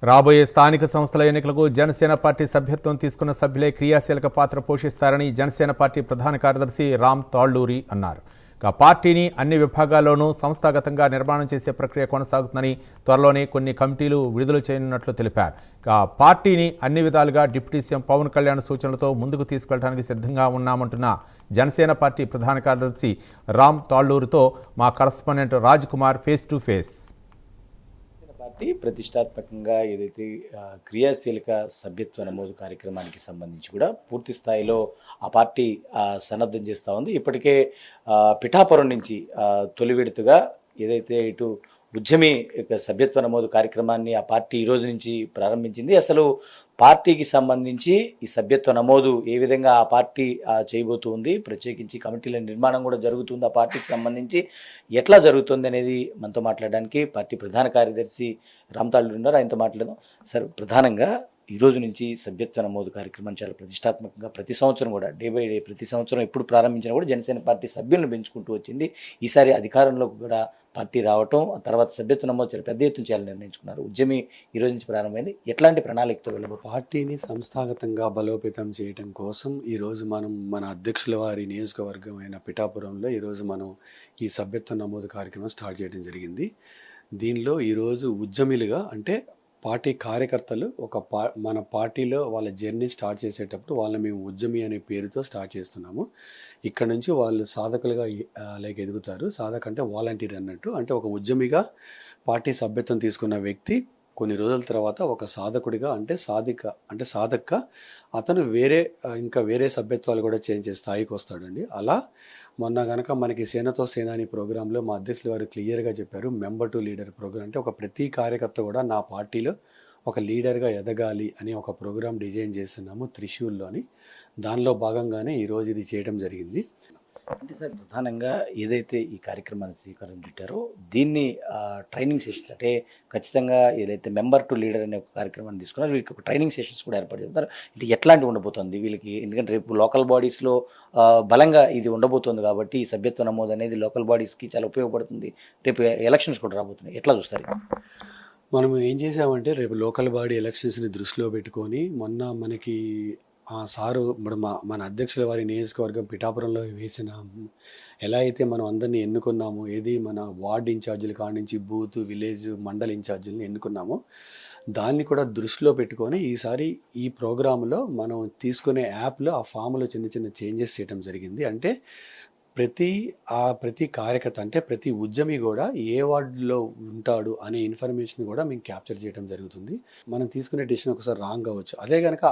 రాబోయే స్థానిక సంస్థల ఎన్నికలకు జనసేన పార్టీ సభ్యత్వం తీసుకున్న సభ్యులే క్రియాశీలక పాత్ర పోషిస్తారని జనసేన పార్టీ ప్రధాన కార్యదర్శి రామ్ తాళ్లూరి అన్నారు. పార్టీని అన్ని విభాగాల్లోనూ సంస్థాగతంగా నిర్మాణం చేసే ప్రక్రియ కొనసాగుతుందని, త్వరలోనే కొన్ని కమిటీలు విడుదల చేయనున్నట్లు తెలిపారు. పార్టీని అన్ని విధాలుగా డిప్యూటీ సీఎం పవన్ కళ్యాణ్ సూచనలతో ముందుకు తీసుకెళ్లడానికి సిద్ధంగా ఉన్నామంటున్న జనసేన పార్టీ ప్రధాన కార్యదర్శి రామ్ తాళ్లూరితో మా correspondent Raj Kumar face to face. Party ప్రతిష్టాత్మకంగా ఏదైతే క్రియాశీలక సభ్యత్వ నమోదు కార్యక్రమానికి సంబంధించి కూడా పూర్తి స్థాయిలో ఆ పార్టీ సన్నద్ధం చేస్తూ ఉంది. ఇప్పటికే పిఠాపురం నుంచి తొలి విడతగా ఏదైతే ఇటు ఉద్యమి సభ్యత్వ నమోదు కార్యక్రమాన్ని ఆ పార్టీ ఈ రోజు నుంచి ప్రారంభించింది. అసలు పార్టీకి సంబంధించి ఈ సభ్యత్వ నమోదు ఏ విధంగా ఆ పార్టీ చేయబోతుంది, ప్రత్యేకించి కమిటీల నిర్మాణం కూడా జరుగుతుంది, ఆ పార్టీకి సంబంధించి ఎట్లా జరుగుతుంది అనేది మనతో మాట్లాడడానికి పార్టీ ప్రధాన కార్యదర్శి రామ్ తాళ్లూరి ఉన్నారు. ఆయనతో మాట్లాడదాం. సార్, ప్రధానంగా ఈ రోజు నుంచి సభ్యత్వ నమోదు కార్యక్రమం చాలా ప్రతిష్టాత్మకంగా ప్రతి సంవత్సరం కూడా డే బై డే ప్రతి సంవత్సరం ఎప్పుడు ప్రారంభించినా కూడా జనసేన పార్టీ సభ్యులను పెంచుకుంటూ వచ్చింది. ఈసారి అధికారంలోకి కూడా పార్టీ రావటం, ఆ తర్వాత సభ్యత్వ నమోదు చాలా పెద్ద ఎత్తున చేయాలని నిర్ణయించుకున్నారు. ఉద్యమి ఈ రోజు నుంచి ప్రారంభమైంది. ఎట్లాంటి ప్రణాళికతో వెళ్ళబోతుంది? పార్టీని సంస్థాగతంగా బలోపేతం చేయడం కోసం ఈరోజు మనం మన అధ్యక్షుల వారి నియోజకవర్గం అయిన పిఠాపురంలో ఈరోజు మనం ఈ సభ్యత్వ నమోదు కార్యక్రమం స్టార్ట్ చేయడం జరిగింది. దీనిలో ఈరోజు ఉద్యమిలుగా అంటే పార్టీ కార్యకర్తలు మన పార్టీలో వాళ్ళ జర్నీ స్టార్ట్ చేసేటప్పుడు వాళ్ళని మేము ఉద్యమి అనే పేరుతో స్టార్ట్ చేస్తున్నాము. ఇక్కడ నుంచి వాళ్ళు సాధకులుగా ఎదుగుతారు. సాధక అంటే వాలంటీర్ అన్నట్టు, అంటే ఒక ఉద్యమిగా పార్టీ సభ్యత్వం తీసుకున్న వ్యక్తి కొన్ని రోజుల తర్వాత ఒక సాధకుడిగా అంటే సాధకగా అతను వేరే సభ్యత్వాలు కూడా చేంజ్ చేసే స్థాయికి వస్తాడండి. అలా మొన్న కనుక మనకి సేనతో సేనాని ప్రోగ్రాంలో మా అధ్యక్షులు వారు క్లియర్గా చెప్పారు, మెంబర్ టు లీడర్ ప్రోగ్రాం అంటే ఒక ప్రతి కార్యకర్త కూడా నా పార్టీలో ఒక లీడర్గా ఎదగాలి అని ఒక ప్రోగ్రాం డిజైన్ చేస్తున్నాము త్రిశూల్లోని. దానిలో భాగంగానే ఈరోజు ఇది చేయడం జరిగింది. అంటే సార్, ప్రధానంగా ఏదైతే ఈ కార్యక్రమాన్ని స్వీకారం చుట్టారో దీన్ని ట్రైనింగ్ సెషన్స్ అంటే ఖచ్చితంగా ఏదైతే మెంబర్ టు లీడర్ అనే ఒక కార్యక్రమాన్ని తీసుకున్నారో వీళ్ళకి ఒక ట్రైనింగ్ సెషన్స్ కూడా ఏర్పాటు చేస్తారు. అంటే ఎట్లాంటి ఉండబోతుంది వీళ్ళకి? ఎందుకంటే రేపు లోకల్ బాడీస్లో బలంగా ఇది ఉండబోతుంది కాబట్టి ఈ సభ్యత్వ నమోదు అనేది లోకల్ బాడీస్కి చాలా ఉపయోగపడుతుంది. రేపు ఎలక్షన్స్ కూడా రాబోతున్నాయి, ఎట్లా చూస్తారు? మనం ఏం చేసామంటే రేపు లోకల్ బాడీ ఎలక్షన్స్ని దృష్టిలో పెట్టుకొని మొన్న మనకి సారు ఇప్పుడు మన అధ్యక్షుల వారి నియోజకవర్గం పిఠాపురంలో వేసిన ఎలా అయితే మనం అందరినీ ఎన్నుకున్నామో, ఏది మన వార్డ్ ఇన్ఛార్జీల కాడ నుంచి బూత్, విలేజ్, మండల్ ఇన్ఛార్జీలను ఎన్నుకున్నామో దాన్ని కూడా దృష్టిలో పెట్టుకొని ఈసారి ఈ ప్రోగ్రాంలో మనం తీసుకునే యాప్లో ఆ ఫామ్లో చిన్న చిన్న చేంజెస్ చేయడం జరిగింది. అంటే ప్రతి కార్యకర్త అంటే ప్రతి ఉద్యమి కూడా ఏ వార్డులో ఉంటాడు అనే ఇన్ఫర్మేషన్ కూడా మేము క్యాప్చర్ చేయడం జరుగుతుంది. మనం తీసుకునే డెసిషన్ ఒకసారి రాంగ్ అవ్వచ్చు. అదే కనుక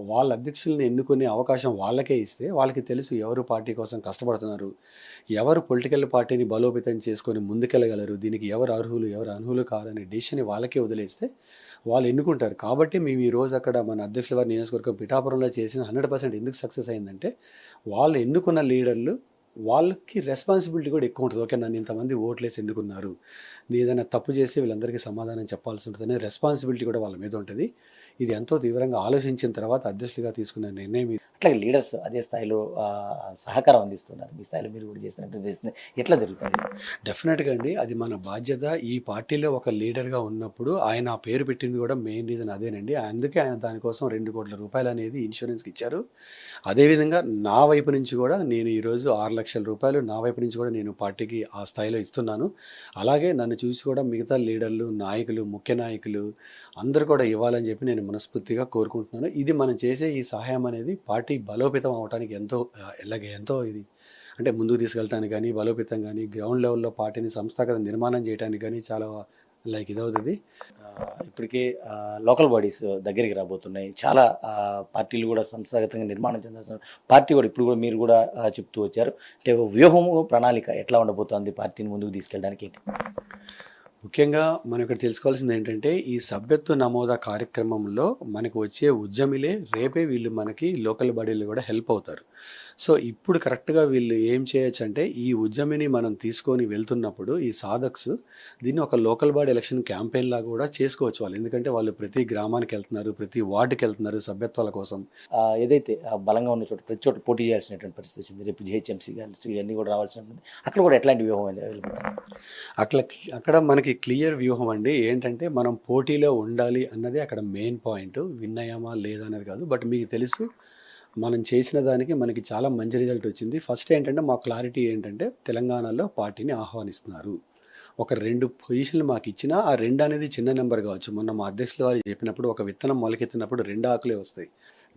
వాళ్ళ అధ్యక్షుల్ని ఎన్నుకునే అవకాశం వాళ్ళకే ఇస్తే వాళ్ళకి తెలుసు ఎవరు పార్టీ కోసం కష్టపడుతున్నారు, ఎవరు పొలిటికల్ పార్టీని బలోపేతం చేసుకొని ముందుకెళ్ళగలరు, దీనికి ఎవరు అర్హులు ఎవరు అనర్హులు కాదనే డెసిషన్ వాళ్ళకే వదిలేస్తే వాళ్ళు ఎన్నుకుంటారు. కాబట్టి మేము ఈరోజు అక్కడ మన అధ్యక్షుల వారి నియోజకవర్గం పిఠాపురంలో చేసిన 100% ఎందుకు సక్సెస్ అయిందంటే వాళ్ళు ఎన్నుకున్న లీడర్లు వాళ్ళకి రెస్పాన్సిబిలిటీ కూడా ఎక్కువ ఉంటుంది. ఓకే, నన్ను ఇంతమంది ఓట్లేసి ఎన్నుకున్నారు, నేను ఏదైనా తప్పు చేస్తే వీళ్ళందరికీ సమాధానం చెప్పాల్సి ఉంటుంది అనే రెస్పాన్సిబిలిటీ కూడా వాళ్ళ మీద ఉంటుంది. ఇది ఎంతో తీవ్రంగా ఆలోచించిన తర్వాత అధ్యక్షులుగా తీసుకున్న నిర్ణయం. అట్లాగే లీడర్స్ అదే స్థాయిలో సహకారం అందిస్తున్నారు. మీ స్థాయిలో మీరు కూడా చేసినట్టు చేస్తుంది, ఎట్లా జరుగుతుంది? డెఫినెట్గా అండి, అది మన బాధ్యత. ఈ పార్టీలో ఒక లీడర్గా ఉన్నప్పుడు ఆయన ఆ పేరు పెట్టింది కూడా మెయిన్ రీజన్ అదేనండి. అందుకే ఆయన దానికోసం 2 కోట్ల రూపాయలు అనేది ఇన్సూరెన్స్కి ఇచ్చారు. అదేవిధంగా నా వైపు నుంచి కూడా నేను ఈరోజు 6 లక్షల రూపాయలు నా వైపు నుంచి కూడా నేను పార్టీకి ఆ స్థాయిలో ఇస్తున్నాను. అలాగే నన్ను చూసి కూడా మిగతా లీడర్లు, నాయకులు, ముఖ్య నాయకులు అందరూ కూడా ఇవ్వాలని చెప్పి నేను మనస్ఫూర్తిగా కోరుకుంటున్నాను. ఇది మనం చేసే ఈ సహాయం అనేది పార్టీ బలోపేతం అవడానికి ఎంతో ఇది అంటే ముందుకు తీసుకెళ్ళటానికి కానీ, బలోపేతం కానీ, గ్రౌండ్ లెవెల్లో పార్టీని సంస్థాగత నిర్మాణం చేయడానికి కానీ చాలా ఇదవుతుంది. ఇప్పటికే లోకల్ బాడీస్ దగ్గరికి రాబోతున్నాయి. చాలా పార్టీలు కూడా సంస్థాగతంగా నిర్మాణం చెందాల్సిన పార్టీ కూడా ఇప్పుడు కూడా మీరు కూడా చెప్తూ వచ్చారు. అంటే వ్యూహము, ప్రణాళిక ఎట్లా ఉండబోతోంది పార్టీని ముందుకు తీసుకెళ్ళడానికి ఏంటి? ముఖ్యంగా మనం ఇక్కడ తెలుసుకోవాల్సింది ఏంటంటే ఈ సభ్యత్వ నమోదా కార్యక్రమంలో మనకు వచ్చే ఉద్యమిలే రేపే వీళ్ళు మనకి లోకల్ బాడీలు కూడా హెల్ప్ అవుతారు. సో ఇప్పుడు కరెక్ట్గా వీళ్ళు ఏం చేయొచ్చు అంటే ఈ ఉద్యమిని మనం తీసుకొని వెళ్తున్నప్పుడు ఈ సాధక్స్ దీన్ని ఒక లోకల్ బాడీ ఎలక్షన్ క్యాంపెయిన్ లాగా కూడా చేసుకోవచ్చు వాళ్ళు. ఎందుకంటే వాళ్ళు ప్రతి గ్రామానికి వెళ్తున్నారు, ప్రతి వార్డుకి వెళ్తున్నారు సభ్యత్వాల కోసం. ఏదైతే బలంగా ఉన్న చోట ప్రతి చోట పోటీ చేయాల్సినటువంటి పరిస్థితి వచ్చింది. రేపు జిహెచ్ఎంసీ కానీ ఇవన్నీ కూడా రావాల్సి ఉంటుంది. అక్కడ కూడా ఎట్లాంటి వ్యూహం వెళ్ళిపోతారు? అట్లా అక్కడ మనకి క్లియర్ వ్యూహం అండి. ఏంటంటే మనం పోటీలో ఉండాలి అన్నది అక్కడ మెయిన్ పాయింట్. విన్ అయ్యామా లేదా అనేది కాదు. బట్ మీకు తెలుసు మనం చేసిన దానికి మనకి చాలా మంచి రిజల్ట్ వచ్చింది. ఫస్ట్ ఏంటంటే మా క్లారిటీ ఏంటంటే తెలంగాణలో పార్టీని ఆహ్వానిస్తున్నారు. ఒక 2 పొజిషన్లు మాకు ఇచ్చినా ఆ 2 అనేది చిన్న నెంబర్ కావచ్చు. మొన్న మా అధ్యక్షుల వారు చెప్పినప్పుడు ఒక విత్తనం మొలకెత్తినప్పుడు 2 ఆకులే వస్తాయి.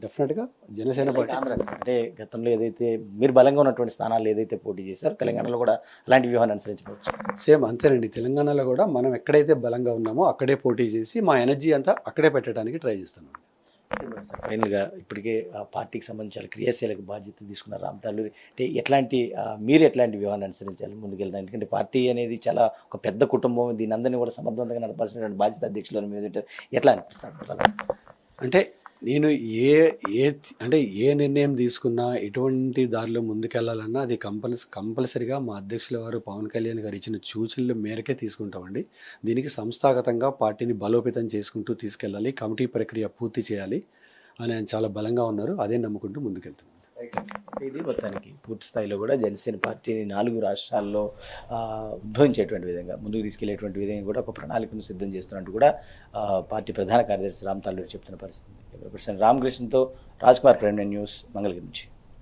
డెఫినెట్గా జనసేన పార్టీ అంటే గతంలో ఏదైతే మీరు బలంగా ఉన్నటువంటి స్థానాలు ఏదైతే పోటీ చేశారో తెలంగాణలో కూడా అలాంటి వ్యూహాన్ని అనుసరించవచ్చు. సేమ్ అంతేనండి. తెలంగాణలో కూడా మనం ఎక్కడైతే బలంగా ఉన్నామో అక్కడే పోటీ చేసి మా ఎనర్జీ అంతా అక్కడే పెట్టడానికి ట్రై చేస్తున్నాం. ఫైనల్గా ఇప్పటికే ఆ పార్టీకి సంబంధించిన క్రియాశీలక బాధ్యత తీసుకున్న రామ్ తాళ్ళూరి అంటే మీరు ఎట్లాంటి వ్యూహాన్ని అనుసరించాలి ముందుకెళ్తారు? ఎందుకంటే పార్టీ అనేది చాలా ఒక పెద్ద కుటుంబం, దీని అందరినీ కూడా సమర్థవంతంగా నడపాల్సినటువంటి బాధ్యత అధ్యక్షుల మీద ఎట్లా అనిపిస్తాను? అంటే నేను ఏ నిర్ణయం తీసుకున్నా ఎటువంటి దారిలో ముందుకెళ్లాలన్నా అది కంపల్సరిగా మా అధ్యక్షుల వారు పవన్ కళ్యాణ్ గారు ఇచ్చిన సూచనల మేరకే తీసుకుంటామండి. దీనికి సంస్థాగతంగా పార్టీని బలోపేతం చేసుకుంటూ తీసుకెళ్ళాలి, కమిటీ ప్రక్రియ పూర్తి చేయాలి అని ఆయన చాలా బలంగా ఉన్నారు. అదే నమ్ముకుంటూ ముందుకెళ్తున్నాం. ఇది మొత్తానికి పూర్తి స్థాయిలో కూడా జనసేన పార్టీని 4 రాష్ట్రాల్లో ఉద్భవించేటువంటి విధంగా ముందుకు తీసుకెళ్లేటువంటి విధంగా కూడా ఒక ప్రణాళికను సిద్ధం చేస్తున్నట్టు కూడా పార్టీ ప్రధాన కార్యదర్శి రామ్ తాళ్ళూరి చెప్తున్న పరిస్థితి. రామకృష్ణతో రాజ్ కుమార్, ప్రైమ్ న్యూస్, మంగళగిరి నుంచి.